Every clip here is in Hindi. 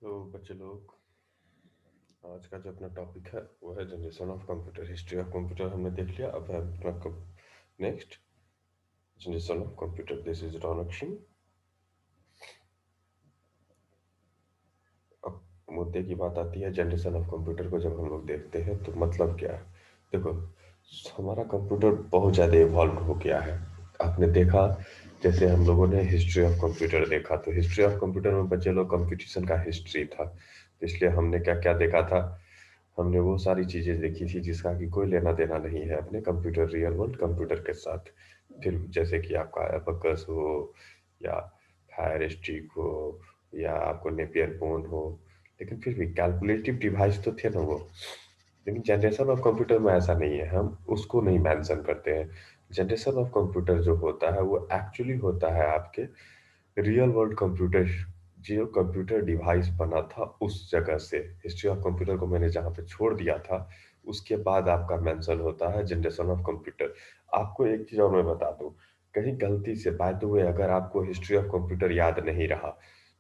तो बच्चे लोग, आज का जो अपना टॉपिक है वो है generation of computer. History of computer हमने देख लिया। अब है अपना next generation of computer. This is Raunak Singh. अब मुद्दे की बात आती है, जनरेशन ऑफ कंप्यूटर को जब हम लोग देखते हैं तो मतलब क्या है। देखो, हमारा कंप्यूटर बहुत ज़्यादा इवॉल्व हो गया है। आपने देखा, जैसे हम लोगों ने हिस्ट्री ऑफ कंप्यूटर देखा तो हिस्ट्री ऑफ कंप्यूटर में बच्चे लोग कंपटीशन का हिस्ट्री था, तो इसलिए हमने क्या क्या देखा था। हमने वो सारी चीजें देखी थी जिसका कि कोई लेना देना नहीं है अपने कंप्यूटर, रियल वर्ल्ड कंप्यूटर के साथ। फिर जैसे कि आपका एबकस हो, या फायर स्टिक हो, या आपको नेपियर फोन हो, लेकिन फिर भी कैलकुलेटिव डिवाइस तो थे ना वो। लेकिन जनरेशन ऑफ कंप्यूटर में ऐसा नहीं है, हम उसको नहीं मेंशन करते हैं। जनरेशन ऑफ कंप्यूटर जो होता है वो एक्चुअली होता है आपके रियल वर्ल्ड कंप्यूटर, जो कंप्यूटर डिवाइस बना था उस जगह से। हिस्ट्री ऑफ कंप्यूटर को मैंने जहाँ पे छोड़ दिया था उसके बाद आपका मेंशन होता है जनरेशन ऑफ कंप्यूटर। आपको एक चीज और मैं बता दूं, कहीं गलती से बाय द वे अगर आपको हिस्ट्री ऑफ कंप्यूटर याद नहीं रहा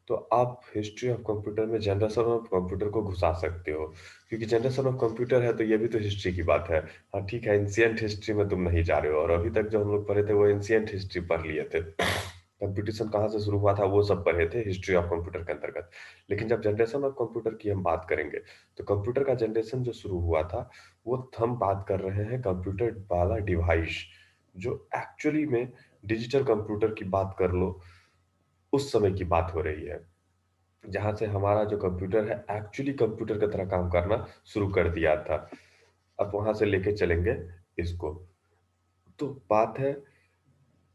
तो आप हिस्ट्री ऑफ कंप्यूटर में जनरेशन ऑफ कंप्यूटर को घुसा सकते हो, क्योंकि जनरेशन ऑफ कंप्यूटर है तो ये भी तो हिस्ट्री की बात है। हाँ ठीक है, एंशियंट हिस्ट्री में तुम नहीं जा रहे हो, और अभी तक जो हम लोग पढ़े थे वो एंशियंट हिस्ट्री पढ़ लिए थे। कंप्यूटेशन कहाँ से शुरू हुआ था वो सब पढ़े थे हिस्ट्री ऑफ कंप्यूटर के अंतर्गत। लेकिन जब जनरेशन ऑफ कंप्यूटर की हम बात करेंगे तो कंप्यूटर का जनरेशन जो शुरू हुआ था वो हम बात कर रहे हैं कंप्यूटर वाला डिवाइस, जो एक्चुअली में डिजिटल कंप्यूटर की बात कर लो, उस समय की बात हो रही है जहां से हमारा जो कंप्यूटर है एक्चुअली कंप्यूटर की तरह काम करना शुरू कर दिया था। अब वहां से लेके चलेंगे इसको। तो बात है,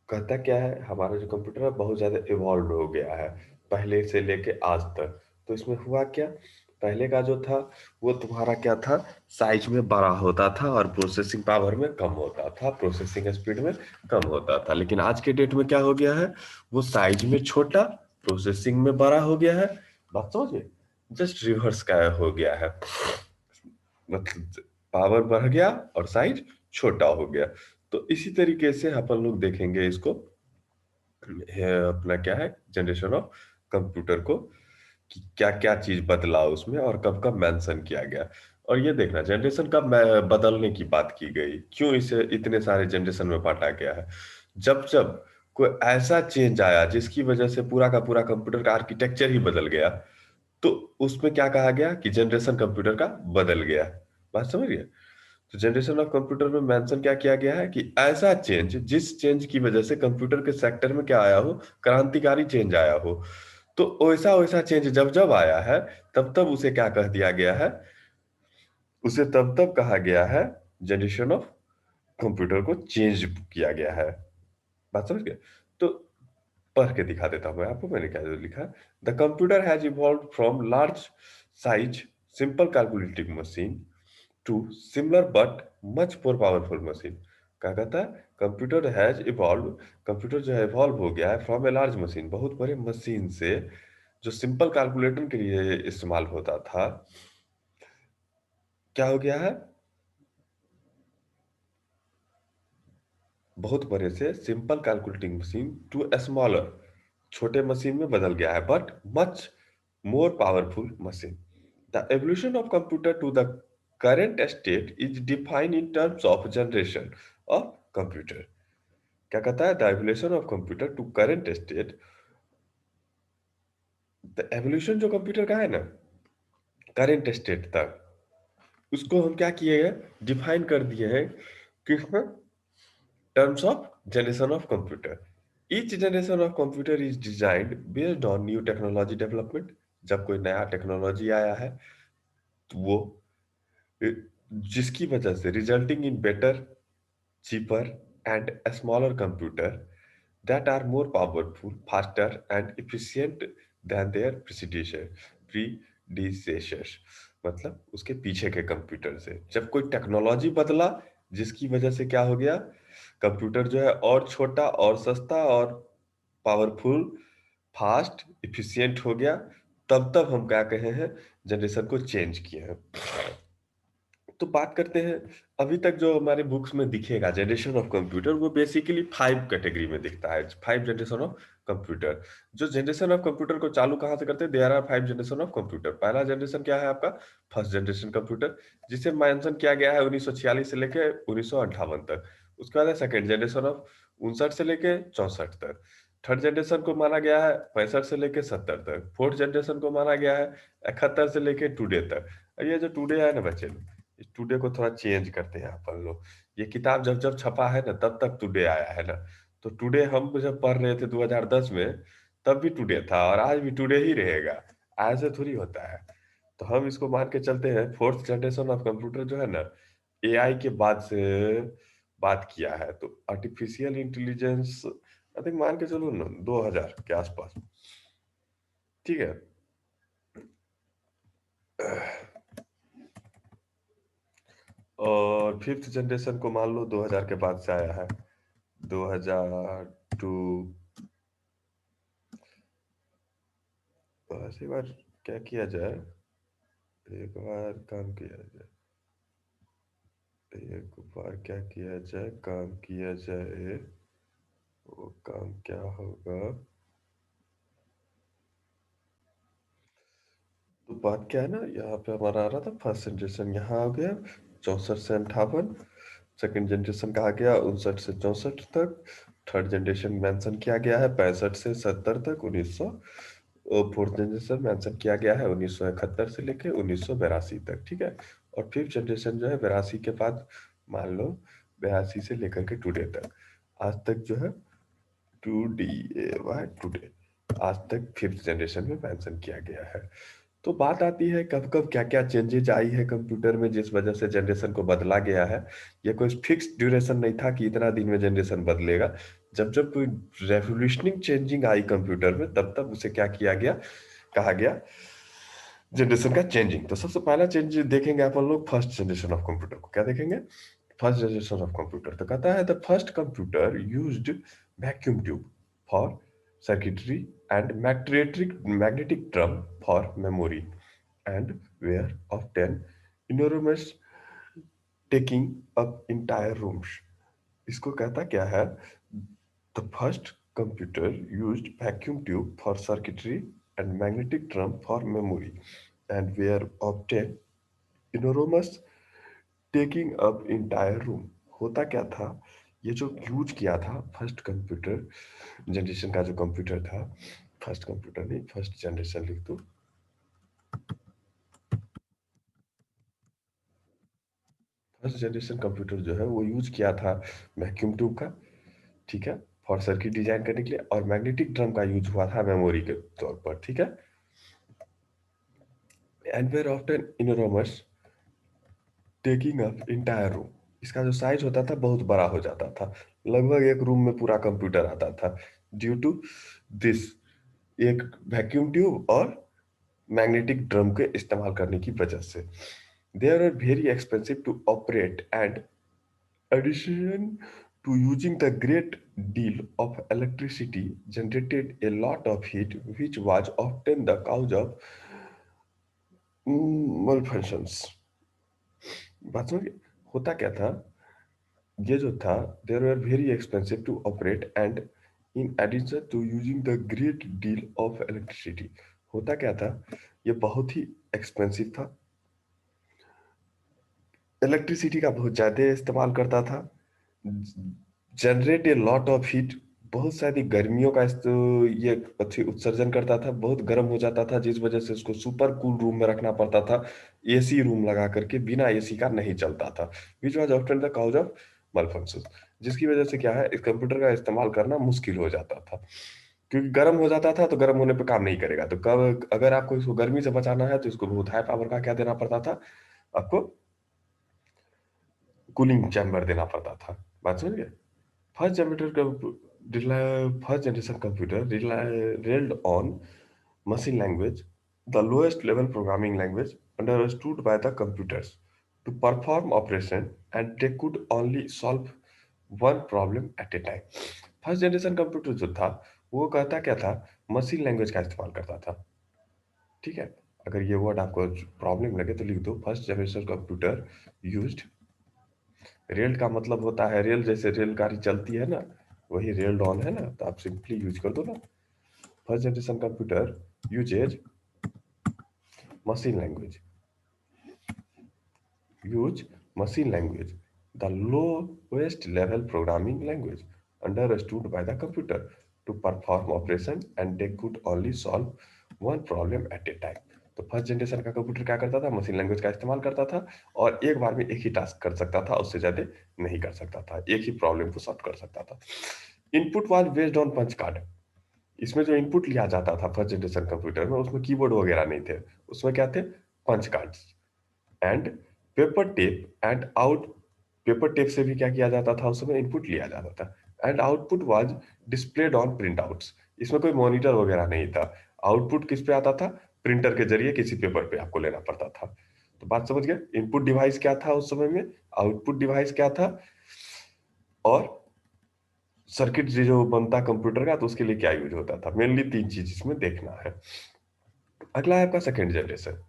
कहता क्या है, हमारा जो कंप्यूटर है बहुत ज़्यादा इवॉल्व हो गया है पहले से लेके आज तक। तो इसमें हुआ क्या, पहले का जो था वो तुम्हारा क्या था, साइज में बड़ा होता था और प्रोसेसिंग पावर में कम होता था, प्रोसेसिंग स्पीड में कम होता था। लेकिन आज के डेट में क्या हो गया है, वो साइज में छोटा, प्रोसेसिंग में बड़ा हो गया है। बात समझिए, जस्ट रिवर्स का हो गया है। मतलब पावर बढ़ गया और साइज छोटा हो गया। तो इसी तरीके से अपन लोग देखेंगे इसको, है अपना क्या है जनरेशन ऑफ कंप्यूटर को, कि क्या क्या चीज बदला उसमें और कब कब मेंशन किया गया। और ये देखना, जनरेशन कब बदलने की बात की गई, क्यों इसे इतने सारे जनरेशन में बांटा गया है। जब जब कोई ऐसा चेंज आया जिसकी वजह से पूरा का पूरा कंप्यूटर का आर्किटेक्चर ही बदल गया, तो उसमें क्या कहा गया कि जनरेशन कंप्यूटर का बदल गया। बात समझ गए। तो जनरेशन ऑफ कंप्यूटर में मेंशन क्या किया गया है कि ऐसा चेंज जिस चेंज की वजह से कंप्यूटर के सेक्टर में क्या आया हो, क्रांतिकारी चेंज आया हो। तो वैसा वैसा चेंज जब जब आया है तब तब उसे क्या कह दिया गया है, उसे तब तब कहा गया है जनरेशन ऑफ कंप्यूटर को चेंज किया गया है। बात समझ गए। तो पढ़ के दिखा देता हूँ मैं आपको, मैंने क्या जो लिखा। The computer has evolve from large size simple calculating machine to similar but much more powerful machine. क्या कहता है, कंप्यूटर हैज इवॉल्व, कंप्यूटर जो है इवॉल्व हो गया है फ्रॉम ए लार्ज मशीन, बहुत बड़े मशीन से, जो सिंपल कैलकुलेटर के लिए इस्तेमाल होता था, क्या हो गया है, बहुत बड़े से simple calculating machine to smaller, छोटे मशीन में बदल गया है, but much more powerful machine. The evolution of computer to the current state is defined in terms of generation of computer। क्या कहता है, the evolution of computer to current state, the evolution जो कंप्यूटर का है ना करंट स्टेट तक, उसको हम क्या किए हैं, डिफाइन कर दिए हैं किसमें, terms of generation of computer. Each generation of computer is designed based on new technology development. जब कोई नया टेक्नोलॉजी आया है तो वो जिसकी वजह से resulting in better, cheaper and a smaller computer that are more powerful, faster and efficient than their predecessors। मतलब उसके पीछे के कंप्यूटर से जब कोई टेक्नोलॉजी बदला जिसकी वजह से क्या हो गया, कंप्यूटर जो है और छोटा और सस्ता और पावरफुल, फास्ट, इफिशिएंट हो गया, तब तब हम क्या कहे हैं, जनरेशन को चेंज किए हैं। तो बात करते हैं, अभी तक जो हमारे बुक्स में दिखेगा जनरेशन ऑफ कंप्यूटर, वो बेसिकली 5 कैटेगरी में दिखता है, 5 जनरेशन ऑफ कंप्यूटर। जो जनरेशन ऑफ कंप्यूटर को चालू कहाँ से करते हैं, there are 5 generation of computer. पहला जनरेशन क्या है आपका, फर्स्ट जनरेशन कंप्यूटर, जिसे मेंशन किया गया है 1946 से लेके 1958 तक। उसके बाद है सेकंड जनरेशन ऑफ 59 से लेके 64 तक। थर्ड जनरेशन को माना गया है 65 से लेके 70 तक। फोर्थ जनरेशन को माना गया है 71 से लेके टुडे तक। और ये जो टुडे है ना बच्चे, इस टुडे को थोड़ा चेंज करते हैं अपन लोग। ये किताब जब जब छपा है ना, तब तक टुडे आया है ना। तो टुडे हम जब पढ़ रहे थे 2010 में, तब भी टुडे था और आज भी टुडे ही रहेगा। ऐसे थोड़ी होता है। तो हम इसको मान के चलते हैं, फोर्थ जनरेशन ऑफ कंप्यूटर जो है ना, एआई के बाद से बात किया है। तो आर्टिफिशियल इंटेलिजेंस आई थिंक मान के चलो ना 2000 के आसपास। ठीक है। और फिफ्थ जनरेशन को मान लो 2000 के बाद से आया है। 2002। बस एक बार क्या किया जाए, एक बार काम किया जाए, एक बार क्या किया जाए, काम किया जाए। वो काम क्या होगा। तो बात क्या है ना, यहाँ पे हमारा आ रहा था फर्स्ट जनरेशन, यहाँ आ गया 64 से 58। सेकंड जनरेशन का आ गया 59 से 64 तक। थर्ड जनरेशन मेंशन किया गया है 65 से 70 तक, 1900। और फोर्थ जनरेशन मेंशन किया गया है 1971 से लेके 1982 तक। ठीक है। और फिफ्थ जनरेशन जो है 82 के बाद, मान लो 82 से लेकर के टुडे तक, आज तक जो है to D A Y today, आज तक फिफ्थ जनरेशन में मेंशन किया गया है। तो बात आती है कब कब क्या क्या चेंजेज आई है कंप्यूटर में, जिस वजह से जनरेशन को बदला गया है। ये कोई फिक्स ड्यूरेशन नहीं था कि इतना दिन में जनरेशन बदलेगा। जब जब कोई रेवोल्यूशनिंग चेंजिंग आई कंप्यूटर में, तब तब उसे क्या किया गया, कहा गया जनरेशन का चेंजिंग। तो सबसे पहला चेंज देखेंगे अपन लोग फर्स्ट जनरेशन ऑफ कंप्यूटर को। क्या देखेंगे, फर्स्ट जनरेशन ऑफ कंप्यूटर। तो कहता है the first computer used vacuum tube for circuitry and magnetic drum for memory, and were often enormous, taking up entire rooms. इसको कहता क्या है, the first computer used vacuum tube for circuitry and magnetic drum for memory, and were often enormous, taking up entire room। होता क्या था, ये जो यूज किया था फर्स्ट कंप्यूटर जनरेशन का, जो कंप्यूटर था, फर्स्ट कंप्यूटर नहीं, फर्स्ट जनरेशन लिख दो। फर्स्ट जनरेशन कंप्यूटर जो है वो यूज किया था वैक्यूम ट्यूब का। ठीक है। फॉर सर्किट डिजाइन करने के लिए, और मैग्नेटिक ड्रम का यूज हुआ था मेमोरी के तौर पर। ठीक है। And where often enormous, taking up entire room. इसका जो साइज होता था बहुत बड़ा हो जाता था, लगभग एक रूम में पूरा कंप्यूटर आता था। ड्यू टू दिस, एक वैक्यूम ट्यूब और मैग्नेटिक ड्रम के इस्तेमाल करने की वजह से। They are very expensive to operate, and addition to using the great deal of electricity generated a lot of heat, which was often the cause of malfunctions। बात समझ गए? होता क्या था, ये जो था, there are very expensive to operate, and in addition to using the great deal of electricity. होता क्या था, ये बहुत ही एक्सपेंसिव था, इलेक्ट्रिसिटी का बहुत ज्यादा इस्तेमाल करता था, generate a lot of heat, बहुत सारी गर्मियों का ये उत्सर्जन करता था, बहुत गर्म हो जाता था, जिस वजह से उसको सुपर कूल रूम में रखना पड़ता था, एसी रूम लगा करके, बिना एसी का नहीं चलता था। Which was often the cause of malfunction, जिसकी वजह से क्या है, इस कंप्यूटर का इस्तेमाल करना मुश्किल हो जाता था, क्योंकि गर्म हो जाता था तो गर्म होने पे काम नहीं करेगा। तो कब अगर आपको इसको गर्मी से बचाना है, तो इसको बहुत हाई पावर का क्या देना पड़ता था आपको, कूलिंग चैम्बर देना पड़ता था। बात समझ गए? First first generation computer relied on machine language, the lowest level programming language understood by the computers, to perform operation, and they could only solve one problem at a time। First generation computer जो था, वो कहता क्या था, मशीन लैंग्वेज का इस्तेमाल करता था। ठीक है। अगर ये वर्ड आपको प्रॉब्लम लगे तो लिख दो, first generation computer used. Rail का मतलब होता है रेल, जैसे रेलगाड़ी चलती है ना, वही रेल डॉन है ना, तो आप सिंपली यूज कर दो ना, first generation computer uses machine language, use machine language, the lowest level programming language understood by the computer to perform operation, and they could only solve one problem at a time। तो फर्स्ट जनरेशन का कंप्यूटर क्या करता था, मशीन लैंग्वेज का इस्तेमाल करता था और एक बार में एक ही टास्क कर सकता था, उससे ज्यादा नहीं कर सकता था, एक ही प्रॉब्लम को सॉल्व कर सकता था। Input was based on punch card. इसमें जो इनपुट लिया जाता था फर्स्ट जनरेशन कंप्यूटर में, उसमें कीबोर्ड वगैरह नहीं थे, उसमें क्या थे, punch cards and paper tape and out. Paper tape से भी क्या किया जाता था, उस समय इनपुट लिया जाता था, and output was displayed on print outs. इसमें कोई मॉनिटर वगैरह नहीं था, आउटपुट किस पे आता था, प्रिंटर के जरिए किसी पेपर पे आपको लेना पड़ता था। तो बात समझ गए, इनपुट डिवाइस क्या था उस समय में, आउटपुट डिवाइस क्या था, और सर्किट जो बनता कंप्यूटर का तो उसके लिए क्या यूज होता था। मेनली तीन चीज इसमें देखना है। अगला है आपका सेकेंड जनरेशन।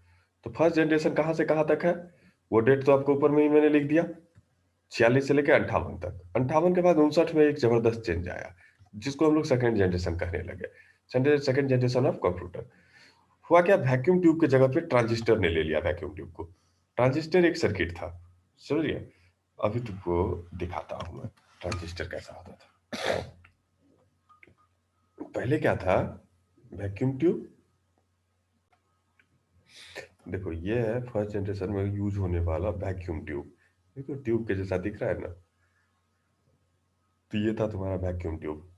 तो फर्स्ट जनरेशन कहाँ से कहाँ तक है, वो डेट तो आपको ऊपर में ही मैंने लिख दिया, 46 से लेकर 58 तक। 58 के बाद 59 में एक जबरदस्त चेंज आया, जिसको हम लोग सेकंड जनरेशन कहने लगे, सेकंड जनरेशन ऑफ कंप्यूटर। हुआ क्या, वैक्यूम ट्यूब की जगह पे ट्रांजिस्टर ने ले लिया वैक्यूम ट्यूब को। ट्रांजिस्टर एक सर्किट था, समझिए। अभी तुमको दिखाता हूं मैं ट्रांजिस्टर कैसा होता था। पहले क्या था, वैक्यूम ट्यूब, देखो ये है फर्स्ट जनरेशन में यूज होने वाला वैक्यूम ट्यूब। देखो ट्यूब के जैसा दिख रहा है ना, तो ये था तुम्हारा वैक्यूम ट्यूब,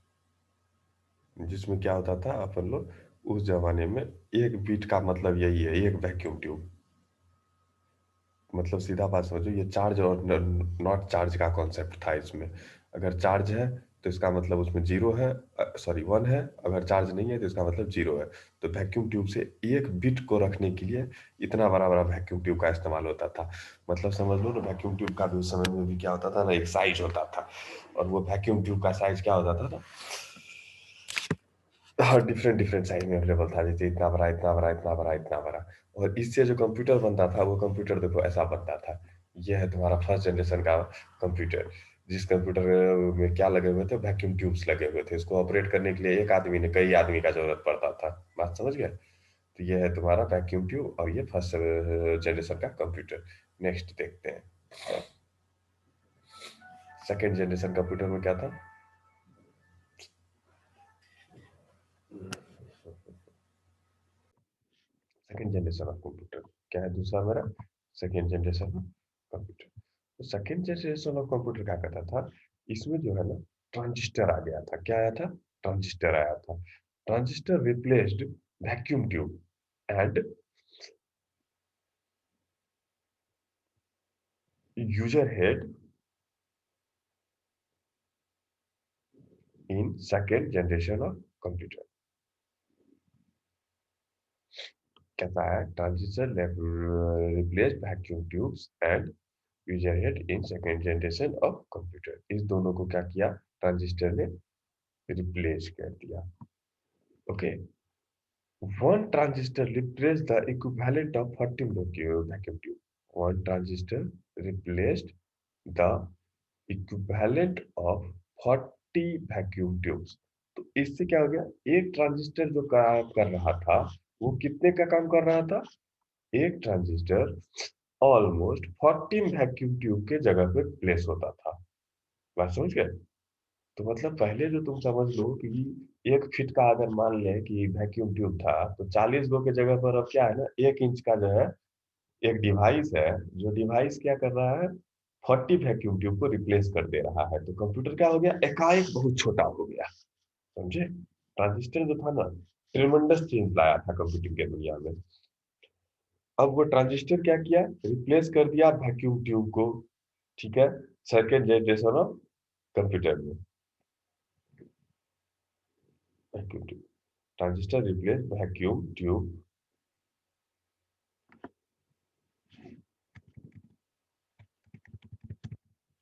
जिसमें क्या होता था, अपन लोग उस जमाने में, एक बीट का मतलब यही है, एक वैक्यूम ट्यूब। मतलब सीधा बात समझो, ये चार्ज और नॉट चार्ज का कॉन्सेप्ट था इसमें। अगर चार्ज है तो इसका मतलब उसमें जीरो है, सॉरी वन है, अगर चार्ज नहीं है तो इसका मतलब जीरो है। तो वैक्यूम ट्यूब से एक बिट को रखने के लिए इतना बड़ा बड़ा वैक्यूम ट्यूब का इस्तेमाल होता था। मतलब समझ लो ना, वैक्यूम ट्यूब का भी उस समय में भी क्या होता था ना, एक साइज होता था, और वो वैक्यूम ट्यूब का साइज क्या होता था ना, हाँ डिफरेंट डिफरेंट साइज में अवेलेबल था, जैसे इतना बड़ा, इतना बड़ा, इतना बड़ा, इतना बड़ा। और इससे जो कंप्यूटर बनता था, वो कंप्यूटर देखो ऐसा बनता था। ये है तुम्हारा फर्स्ट जनरेशन का कंप्यूटर, जिस कंप्यूटर में क्या लगे हुए थे, वैक्यूम ट्यूब्स लगे हुए थे। इसको ऑपरेट करने के लिए एक आदमी ने कई आदमी का जरूरत पड़ता था। बात समझ गए। तो ये है तुम्हारा वैक्यूम ट्यूब, और ये फर्स्ट जनरेशन का कंप्यूटर। नेक्स्ट देखते हैं, सेकेंड जनरेशन कंप्यूटर में क्या था। सेकेंड जनरेशन ऑफ कंप्यूटर क्या है, दूसरा मेरा सेकेंड जनरेशन ऑफ कंप्यूटर। तो सेकेंड जनरेशन ऑफ कंप्यूटर क्या करता था, इसमें जो है ना, ट्रांजिस्टर आ गया था। क्या आया था, ट्रांजिस्टर आया था। Transistor replaced vacuum tube and user head in second generation of computer. कहता है transistor replaced vacuum tubes and user head in second generation of computer. इस दोनों को क्या किया, ट्रांजिस्टर ने रिप्लेस कर दिया। Okay, one transistor replaced the equivalent of 40 vacuum tube. One transistor replaced the equivalent of 40 vacuum tubes। तो इससे क्या हो गया, एक ट्रांजिस्टर जो काम कर रहा था, वो कितने का काम कर रहा था, एक ट्रांजिस्टर ऑलमोस्ट 14 वैक्यूम ट्यूब के जगह पे प्लेस होता था। बात समझ गए। तो मतलब पहले जो तुम समझ लो कि 1 फीट का अगर मान लें कि वैक्यूम ट्यूब था, तो 40 गो के जगह पर अब क्या है ना, 1 इंच का जो है एक डिवाइस है, जो डिवाइस क्या कर रहा है, 40 वैक्यूम ट्यूब को रिप्लेस कर दे रहा है। तो कंप्यूटर क्या हो गया, एकाएक बहुत छोटा हो गया। समझे, ट्रांजिस्टर जो था ना, ट्रिमेंडस चेंज लाया था कंप्यूटिंग के दुनिया में। अब वो ट्रांजिस्टर क्या किया, रिप्लेस कर दिया वैक्यूम ट्यूब को। ठीक है, सेकेंड जनरेशन ऑफ कंप्यूटर में vacuum tube, transistor replace vacuum tube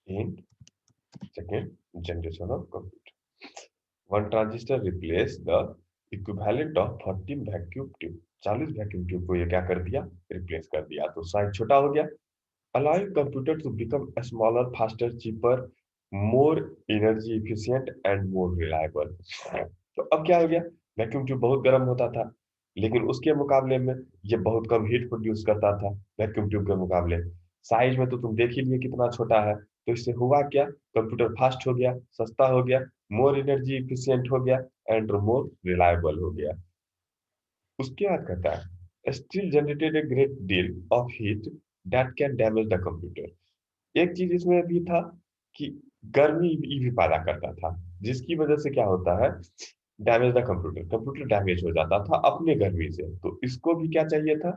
in second generation of computer. One transistor replaced the equivalent of 14 vacuum tube. 40 vacuum tube को ये क्या कर दिया, रिप्लेस कर दिया, तो साइज छोटा हो गया। allowing computer to become a smaller, faster, cheaper, more energy efficient and more reliable। तो अब क्या हो गया, वैक्यूम ट्यूब बहुत गर्म होता था, लेकिन उसके मुकाबले में ये बहुत कम हीट प्रोड्यूस करता था वैक्यूम ट्यूब के मुकाबले। साइज में तो तुम देख ही लिए कितना छोटा है, तो इससे हुआ क्या, कंप्यूटर फास्ट हो गया, सस्ता हो गया, मोर एनर्जी इफिशियंट हो गया एंड मोर रिलायबल हो गया। उसके बाद कहता है still generated a great deal of heat that can damage the computer. एक चीज इसमें भी था कि गर्मी भी पैदा करता था, जिसकी वजह से क्या होता है, damage the computer, computer damage हो जाता था अपने गर्मी से। तो इसको भी क्या चाहिए था,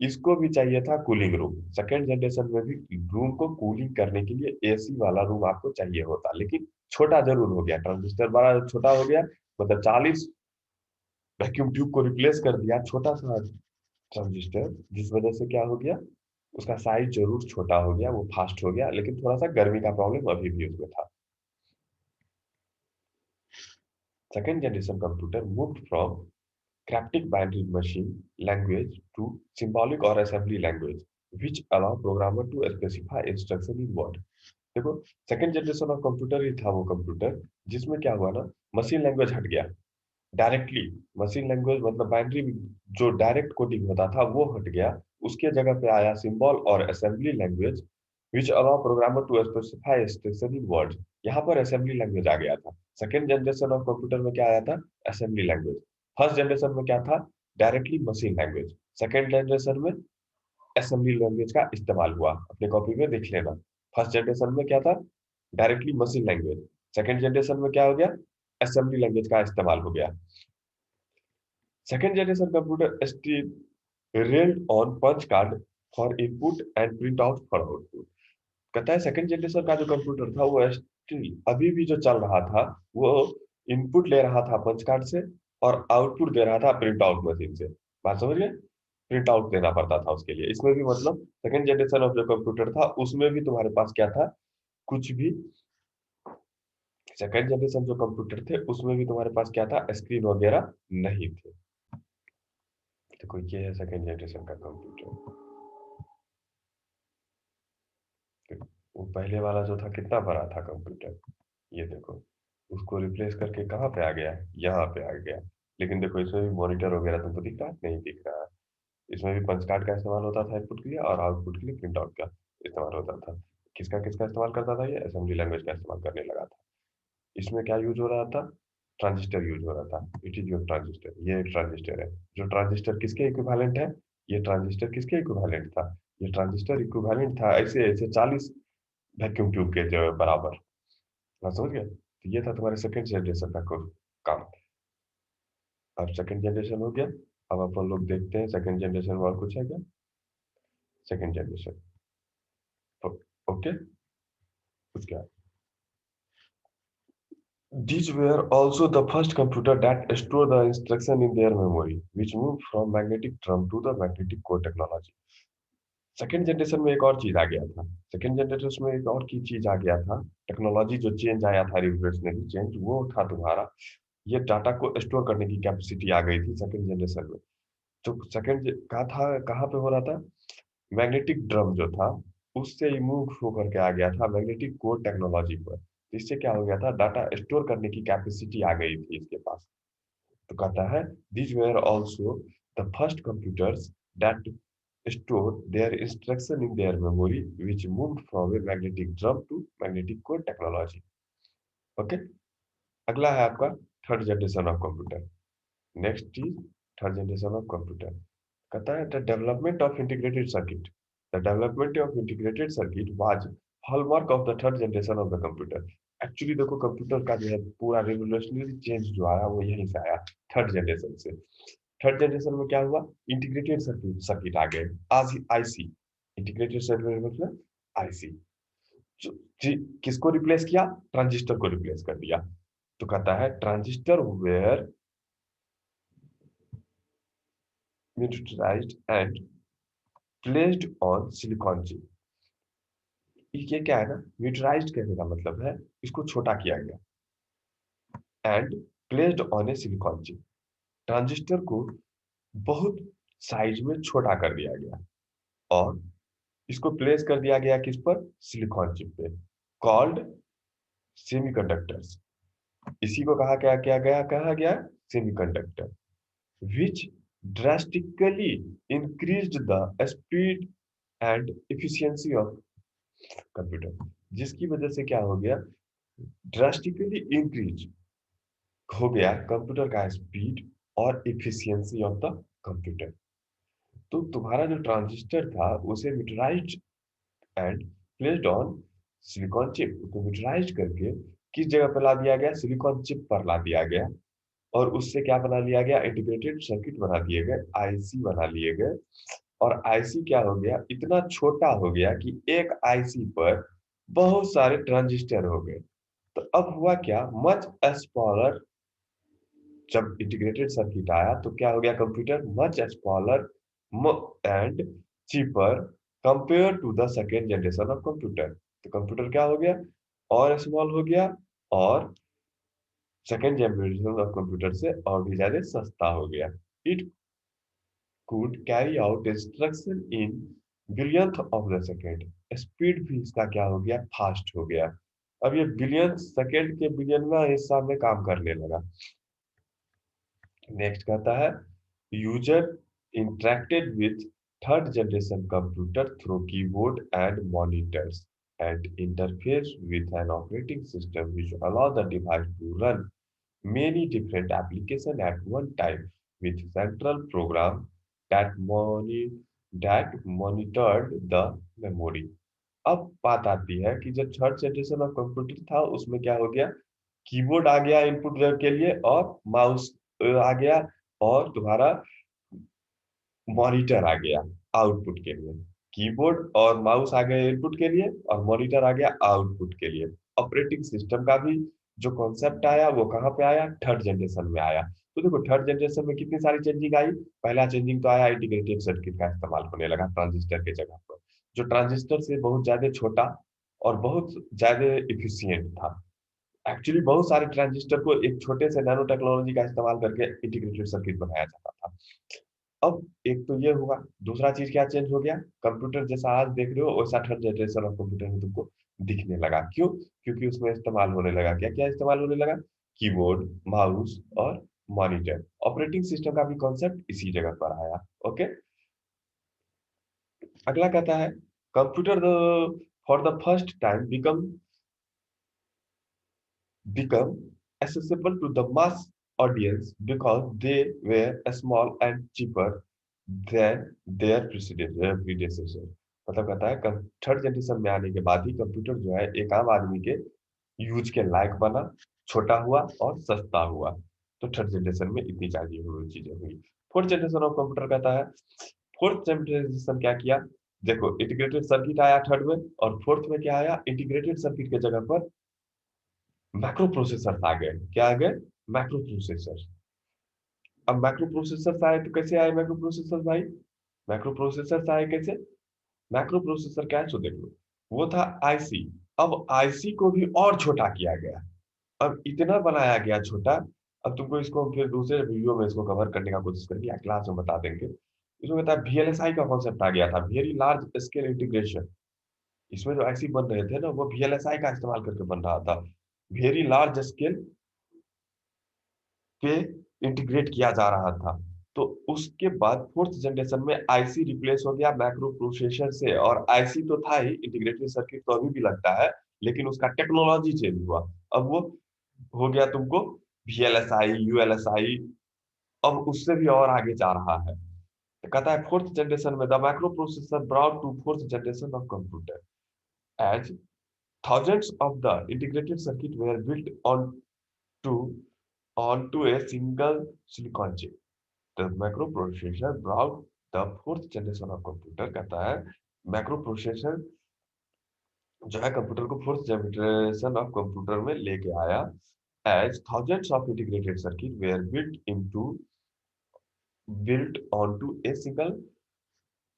इसको भी चाहिए था कूलिंग रूम। सेकेंड जनरेशन में भी रूम को कूलिंग करने के लिए एसी वाला रूम आपको चाहिए होता, लेकिन छोटा जरूर हो गया, ट्रांजिस्टर बड़ा छोटा हो गया, मतलब 40 वैक्यूम ट्यूब को रिप्लेस कर दिया छोटा सा ट्रांजिस्टर, जिस वजह से क्या हो गया, उसका साइज जरूर छोटा हो गया, वो फास्ट हो गया, लेकिन थोड़ा सा गर्मी का प्रॉब्लम अभी भी उसमें था। Second generation computer moved from cryptic binary machine language to symbolic or assembly language which allow programmer to specify instruction in word। देखो, सेकंड जनरेशन ऑफ कंप्यूटर ही था वो कंप्यूटर जिसमें क्या हुआ ना, मशीन लैंग्वेज हट गया डायरेक्टली। मशीन लैंग्वेज मतलब बाइनरी जो डायरेक्ट कोडिंग होता था वो हट गया, उसके जगह पे आया सिंबल और assembly language which allow programmer to specify instruction in words. यहाँ पर असेंबली लैंग्वेज आ गया था। सेकंड जनरेशन ऑफ कंप्यूटर में क्या आया था, असेंबली लैंग्वेज। फर्स्ट जनरेशन में क्या था, directly machine language. Second generation में असेंबली लैंग्वेज का इस्तेमाल हुआ, अपने कॉपी में देख लेना। फर्स्ट जनरेशन में क्या था, directly machine language. Second generation में क्या हो गया, असेंबली लैंग्वेज का इस्तेमाल हो गया। Second generation computer still relied on punch card for input and printout for output। कहता है सेकंड जनरेशन का जो कंप्यूटर था वो स्टिल अभी भी जो चल रहा था, वो इनपुट ले रहा था पंच कार्ड से और आउटपुट दे रहा था प्रिंट आउट मशीन से। बात समझ गए, प्रिंट आउट देना पड़ता था उसके लिए। इसमें भी मतलब सेकंड जनरेशन ऑफ जो कंप्यूटर था उसमें भी तुम्हारे पास क्या था, कुछ भी। सेकंड जनरेशन जो कंप्यूटर थे उसमें भी तुम्हारे पास क्या था, स्क्रीन वगैरह नहीं थे। देखो ये है सेकंड जनरेशन का कंप्यूटर। वो पहले वाला जो था कितना बड़ा था कंप्यूटर, ये देखो, उसको रिप्लेस करके कहाँ पे आ गया, यहाँ पे आ गया। लेकिन देखो इसमें भी मॉनिटर वगैरह तुमको दिख रहा है, नहीं दिख रहा है। इसमें भी पंच कार्ड का इस्तेमाल होता था इनपुट के लिए और आउटपुट के लिए प्रिंट आउट का इस्तेमाल होता था। किसका किसका इस्तेमाल करता था, ये असेंबली लैंग्वेज का इस्तेमाल करने लगा था। इसमें क्या यूज हो रहा था, ट्रांजिस्टर यूज हो रहा था। इट इज योर ट्रांजिस्टर, ये एक ट्रांजिस्टर है। जो ट्रांजिस्टर किसके इक्विवेलेंट है, ये ट्रांजिस्टर किसके इक्विवेलेंट था, ये ट्रांजिस्टर इक्विवेलेंट था ऐसे ऐसे 40 वैक्यूम ट्यूब के जो बराबर। बात समझ गए, तो ये था तुम्हारे सेकंड जनरेशन का काम। अब सेकंड जनरेशन हो गया। अब अपन लोग देखते हैं सेकंड जनरेशन में और कुछ है क्या। सेकंड जनरेशन, ओके, कुछ क्या। These were also the first computer that store the instruction in their memory, which moved from magnetic drum to the magnetic core technology। Second generation में एक और चीज आ गया था, सेकेंड जनरेशन में एक और की चीज आ गया था, टेक्नोलॉजी जो चेंज आया था, रिवोल्यूशनरी चेंज, वो था तुम्हारा ये डाटा को स्टोर करने की कैपेसिटी आ गई थी सेकेंड जनरेशन में। तो सेकेंड कहा था, कहाँ पे हो रहा था, मैग्नेटिक ड्रम जो था उससे ही मूव होकर के आ गया था मैग्नेटिक कोर टेक्नोलॉजी पर। तो इससे क्या हो गया था, डाटा स्टोर करने की कैपेसिटी आ गई थी इसके पास। तो कहता है these were also the first computers that stored their instruction in their memory which moved from a magnetic drum to magnetic core technology। Okay, अगला है आपका third generation of computer. Next is third generation of computer. कहता है the development of integrated circuit, the development of integrated circuit was hallmark of the third generation of the computer. Actually देखो कंप्यूटर का जो है पूरा रिवोल्यूशनरी चेंज जो आया वो यहीं से आया, थर्ड जनरेशन से। थर्ड जनरेशन में क्या हुआ, इंटीग्रेटेड सर्किट सर्किट आ गए, आज आईसी। इंटीग्रेटेड सर्किट मतलब आईसी। किसको रिप्लेस किया, ट्रांजिस्टर को रिप्लेस कर दिया। तो कहता है transistor were miniaturized and placed on silicon chip। ये क्या है ना, miniaturized कहने का मतलब है इसको छोटा किया गया, and placed on A silicon chip. Transistor को बहुत साइज में छोटा कर दिया गया और इसको प्लेस कर दिया गया किस पर, सिलिकॉन चिप पे, कॉल्ड सेमीकंडक्टर्स। इसी को कहा गया semiconductor, which drastically increased the speed and efficiency of computer। जिसकी वजह से क्या हो गया, ड्रास्टिकली इंक्रीज हो गया कंप्यूटर का स्पीड और इफिशियंसी ऑफ द कंप्यूटर। तो तुम्हारा जो ट्रांजिस्टर था उसे miniaturized and placed on silicon chip, उसको मिटराइज्ड करके किस जगह पर ला दिया गया, सिलिकॉन चिप पर ला दिया गया। और उससे क्या बना लिया गया, इंटीग्रेटेड सर्किट बना दिए गए, आईसी बना लिए गए। और आईसी क्या हो गया, इतना छोटा हो गया कि एक आईसी पर बहुत सारे ट्रांजिस्टर हो गए। तो अब हुआ क्या, मच स्मॉलर, जब इंटीग्रेटेड सर्किट आया तो क्या हो गया, computer much smaller and cheaper compare to the second generation of computer. तो कंप्यूटर क्या हो गया, और स्मॉल हो गया, और सेकेंड जनरेशन ऑफ कंप्यूटर से और भी ज्यादा सस्ता हो गया। It could carry out instruction in billionth of the second। Speed भी इसका क्या हो गया, फास्ट हो गया। अब ये बिलियन सेकेंड के बिलियनवा हिस्सा में काम करने लगा। नेक्स्ट कहता है, user interacted with third generation computer through keyboard and monitors and interface with an operating system which allow the device to run many different applications at one time with central program that monitored the memory। अब बात आती है कि जब थर्ड जनरेशन ऑफ कंप्यूटर था उसमें क्या हो गया, कीबोर्ड आ गया इनपुट के लिए, और माउस आ गया, और तुम्हारा मॉनिटर आ गया आउटपुट के लिए। कीबोर्ड और माउस आ गए इनपुट के लिए, और मॉनिटर आ गया आउटपुट के लिए। ऑपरेटिंग सिस्टम का भी जो कॉन्सेप्ट आया वो कहाँ पे आया, थर्ड जनरेशन में आया। तो देखो थर्ड जनरेशन में कितनी सारी चेंजिंग आई। पहला चेंजिंग तो आया, इंटीग्रेटेड सर्किट का इस्तेमाल होने लगा ट्रांजिस्टर के जगह पर, जो ट्रांजिस्टर से बहुत ज्यादा छोटा और बहुत ज्यादा इफिशियंट था। एक्चुअली बहुत सारे ट्रांजिस्टर को एक छोटे से नैनो टेक्नोलॉजी का इस्तेमाल करके इंटीग्रेटेड सर्किट बनाया जाता था। अब एक तो ये हुआ, दूसरा चीज क्या चेंज हो गया, कंप्यूटर जैसा आज देख रहे हो वैसा थर्ड जनरेशन ऑफ कंप्यूटर में तुमको दिखने लगा। क्यों, क्योंकि उसमें इस्तेमाल होने लगा, क्या क्या इस्तेमाल होने लगा, कीबोर्ड, माउस और मॉनिटर। ऑपरेटिंग सिस्टम का भी कॉन्सेप्ट इसी जगह पर आया। ओके, अगला कहता है, computer for the first time become accessible to the mass audience because they were small and cheaper than their predecessor। मतलब कहता है थर्ड जनरेशन में आने के बाद ही कंप्यूटर जो है एक आम आदमी के यूज के लायक बना, छोटा हुआ और सस्ता हुआ। तो थर्ड जनरेशन में इतनी सारी चीजें हुई। फोर्थ जनरेशन ऑफ कंप्यूटर कहता है, फोर्थ जनरेशन क्या किया, देखो इंटीग्रेटेड सर्किट आया थर्ड में, और फोर्थ में क्या आया, इंटीग्रेटेड सर्किट के जगह पर मैक्रो प्रोसेसर आ गए। क्या आ गए, मैक्रो प्रोसेसर। अब मैक्रो प्रोसेसर आए तो कैसे आए मैक्रो प्रोसेसर भाई, मैक्रो प्रोसेसर आए कैसे, मैक्रो प्रोसेसर क्या है तो देख लो, वो था आईसी। अब आईसी को भी और छोटा किया गया, अब इतना बनाया गया छोटा। अब तुमको इसको फिर दूसरे वीडियो में इसको कवर करने का कोशिश करेंगे या क्लास में बता देंगे। इसमें कहता है वीएलएसआई का कॉन्सेप्ट आ गया था, वेरी लार्ज स्केल इंटीग्रेशन। इसमें जो आईसी बन रहे थे ना वो वीएलएसआई का इस्तेमाल करके बन रहा था, वेरी लार्ज स्केल पे इंटीग्रेट किया जा रहा था। तो उसके बाद फोर्थ जनरेशन में आईसी रिप्लेस हो गया मैक्रो प्रोसेसर से, और आईसी तो था ही, इंटीग्रेटेड सर्किट तो अभी भी लगता है, लेकिन उसका टेक्नोलॉजी चेंज हुआ। अब वो हो गया तुमको वीएलएसआई, यूएलएसआई, अब उससे भी और आगे जा रहा है। तो कहता है फोर्थ जनरेशन में the microprocessor brought to fourth generation of computer as thousands of the integrated circuit were built to onto a single silicon chip। The microprocessor brought the fourth generation of computer। कहता है मैक्रो प्रोसेसर जो है कंप्यूटर को फोर्थ जनरेशन ऑफ कंप्यूटर में लेके आया, as thousands of integrated circuit were built onto a single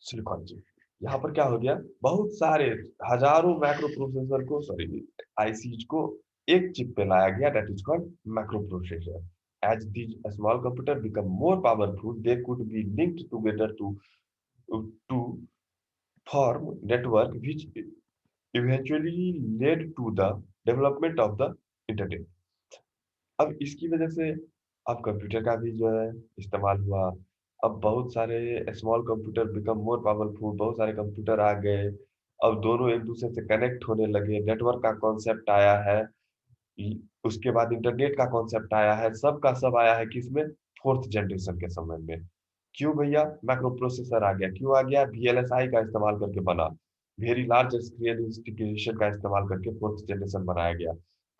silicon chip. यहाँ पर क्या हो गया, बहुत सारे हजारों माइक्रो प्रोसेसर को, सॉरी आईसी को एक चिप पे लाया गया, that is called microprocessor. as these small computer become more powerful, they could be linked together to form network which eventually led to the development of the internet. अब इसकी वजह से अब कंप्यूटर का भी जो है इस्तेमाल हुआ। अब बहुत सारे small computer become more powerful, बहुत सारे कंप्यूटर आ गए। अब दोनों एक दूसरे से कनेक्ट होने लगे, नेटवर्क का कॉन्सेप्ट आया है। उसके बाद इंटरनेट का कॉन्सेप्ट आया है, सब का सब आया है किसमें? फोर्थ जनरेशन के समय में। क्यों भैया? माइक्रो प्रोसेसर आ गया। क्यों आ गया? वीएलएसआई का इस्तेमाल करके बना, वेरी लार्ज स्केल इंस्टीट्यूशन का इस्तेमाल करके फोर्थ जनरेशन बनाया गया।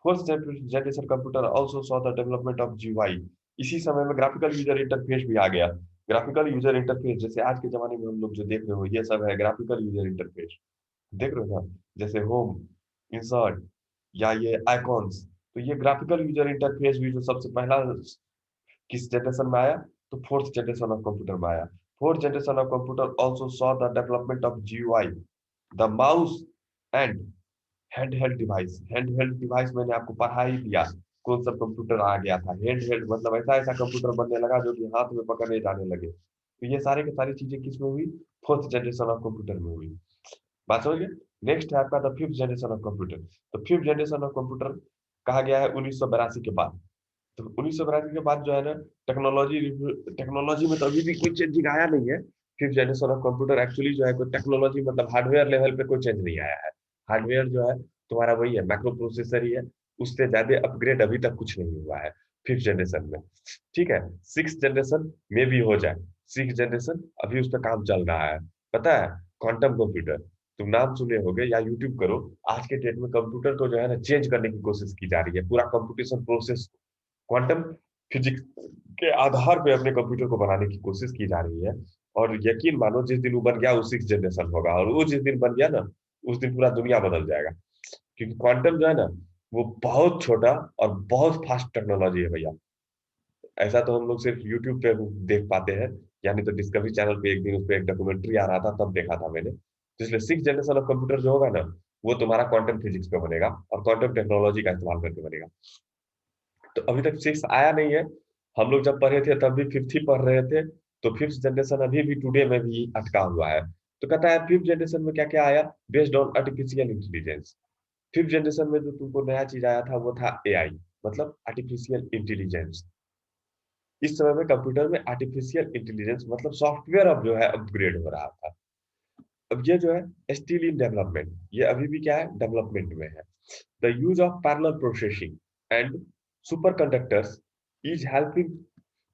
Fourth generation computer also saw the development of GUI. इसी समय में ग्राफिकल यूजर इंटरफेस भी आ गया। ग्राफिकल यूजर इंटरफेस जैसे आज के जमाने में हम लोग जो देख रहे हो, ये सब है ग्राफिकल यूजर इंटरफेस। देख रहे हो ना? जैसे होम, इंसर्ट, या ये आइकॉन्स। तो ये ग्राफिकल यूजर इंटरफेस भी जो सबसे पहला किस जनरेशन में आया? तो फोर्थ जनरेशन ऑफ कंप्यूटर में आया। Fourth generation of computer also saw the development of GUI, the mouse and handheld device. Handheld device मैंने आपको पढ़ा ही दिया, कौन सा कंप्यूटर आ गया था। हैंडहेल्ड मतलब ऐसा ऐसा कंप्यूटर बनने लगा जो कि हाथ में पकड़ने जाने लगे। तो ये सारे की सारी चीजें किसमें हुई? फोर्थ जनरेशन ऑफ कंप्यूटर में हुई। बात समझ गए? नेक्स्ट है आपका the fifth generation of computer. तो फिफ्थ जनरेशन ऑफ कंप्यूटर कहा गया है 1982 के बाद। तो 1982 के बाद जो है ना, टेक्नोलॉजी टेक्नोलॉजी में तो अभी भी कोई चेंजिंग आया नहीं है। Fifth generation of computer actually जो है कोई टेक्नोलॉजी मतलब हार्डवेयर लेवल पे कोई चेंज नहीं आया है। हार्डवेयर जो है तुम्हारा वही है, माइक्रो प्रोसेसर ही है। उससे ज्यादा अपग्रेड अभी तक कुछ नहीं हुआ है फिफ्थ जनरेशन में। ठीक है, सिक्स जनरेशन में भी हो जाए। सिक्स जनरेशन अभी उस पर काम चल रहा है। पता है, क्वांटम कंप्यूटर, तुम नाम सुने होगे या यूट्यूब करो। आज के डेट में कंप्यूटर को जो है ना चेंज करने की कोशिश की जा रही है, पूरा कंप्यूटेशन प्रोसेस क्वांटम फिजिक्स के आधार पे अपने कंप्यूटर को बनाने की कोशिश की जा रही है। और यकीन मानो जिस दिन वो बन गया वो सिक्स जनरेशन होगा, और वो जिस दिन बन गया ना, उस दिन पूरा दुनिया बदल जाएगा। क्योंकि क्वांटम जो है ना, वो बहुत छोटा और बहुत फास्ट टेक्नोलॉजी है भैया। ऐसा तो हम लोग सिर्फ यूट्यूब पे देख पाते हैं, यानी तो डिस्कवरी चैनल पे एक दिन उस पे एक डॉक्यूमेंट्री आ रहा था तब देखा था मैंने। तो इसलिए सिक्स जनरेशन ऑफ कंप्यूटर जो होगा ना, वो तुम्हारा क्वांटम फिजिक्स पे बनेगा और क्वांटम टेक्नोलॉजी का इस्तेमाल करके बनेगा। तो अभी तक सिक्स आया नहीं है। हम लोग जब पढ़े थे तब भी फिफ्थ ही पढ़ रहे थे। तो फिफ्थ जनरेशन अभी भी टुडे में भी अटका हुआ है। तो कहता है फिफ्थ जनरेशन में क्या क्या आया? Based on artificial intelligence. Fifth generation में जो तुमको नया चीज आया था वो था एआई, मतलब आर्टिफिशियल इंटेलिजेंस। इस समय में कंप्यूटर में आर्टिफिशियल इंटेलिजेंस मतलब सॉफ्टवेयर अब जो है अपग्रेड हो रहा था। अब ये जो है स्टिल इन डेवलपमेंट, ये अभी भी क्या है? डेवलपमेंट में है। The use of parallel processing and superconductors is helping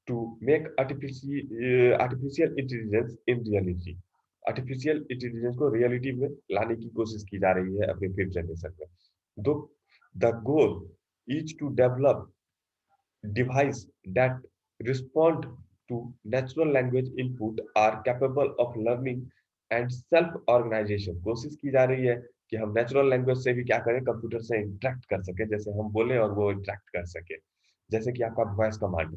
to make artificial intelligence in reality. Artificial intelligence को रियलिटी में लाने की कोशिश की जा रही है अपने फिफ्थ जनरेशन में। Though the goal is to develop device that respond to natural language input are capable of learning and self organization। कोशिश की जा रही है कि हम नेचुरल लैंग्वेज से भी क्या करें, कंप्यूटर से इंटरेक्ट कर सके, जैसे हम बोले और वो इंटरेक्ट कर सके। जैसे कि आपका वॉइस कमांड,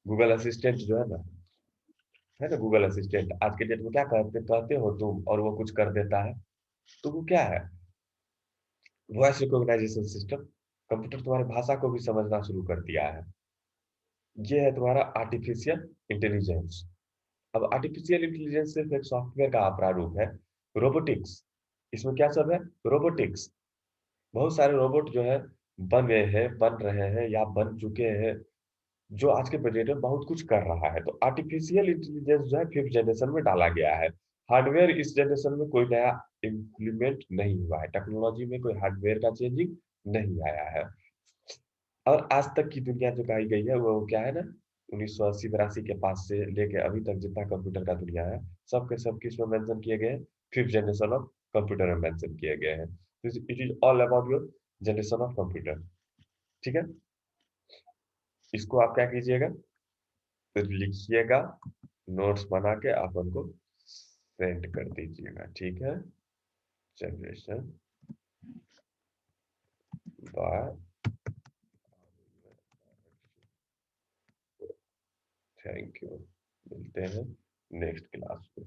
गूगल असिस्टेंट जो है ना, गूगल असिस्टेंट आज के डेट में क्या कहते कहते हो तुम और वो कुछ कर देता है। तो वो क्या है? Voice recognition system. कंप्यूटर तुम्हारी भाषा को भी समझना शुरू कर दिया है। ये है तुम्हारा आर्टिफिशियल इंटेलिजेंस। अब आर्टिफिशियल इंटेलिजेंस सिर्फ एक सॉफ्टवेयर का प्रारूप है। रोबोटिक्स, इसमें क्या सब है? रोबोटिक्स। बहुत सारे रोबोट जो है बन गए हैं, बन रहे हैं या बन चुके हैं, जो आज के बजट में बहुत कुछ कर रहा है। तो आर्टिफिशियल इंटेलिजेंस जो है फिफ्थ जनरेशन में डाला गया है। हार्डवेयर इस जनरेशन में कोई नया इम्प्लीमेंट नहीं हुआ है, टेक्नोलॉजी में कोई हार्डवेयर का चेंजिंग नहीं आया है। और आज तक की दुनिया जो गाई गई है वो क्या है ना, 1980 82 के पास से लेके अभी तक जितना कंप्यूटर का दुनिया है, सब के सब किसमें मेंशन किए गए हैं? फिफ्थ जनरेशन ऑफ कंप्यूटर में मेंशन किए गए हैं। It is all about your generation of computer. ठीक है, इसको आप क्या कीजिएगा, तो लिखिएगा, नोट्स बना के आप उनको सेंड कर दीजिएगा। ठीक है, जनरेशन बाय, थैंक यू। मिलते हैं नेक्स्ट क्लास में।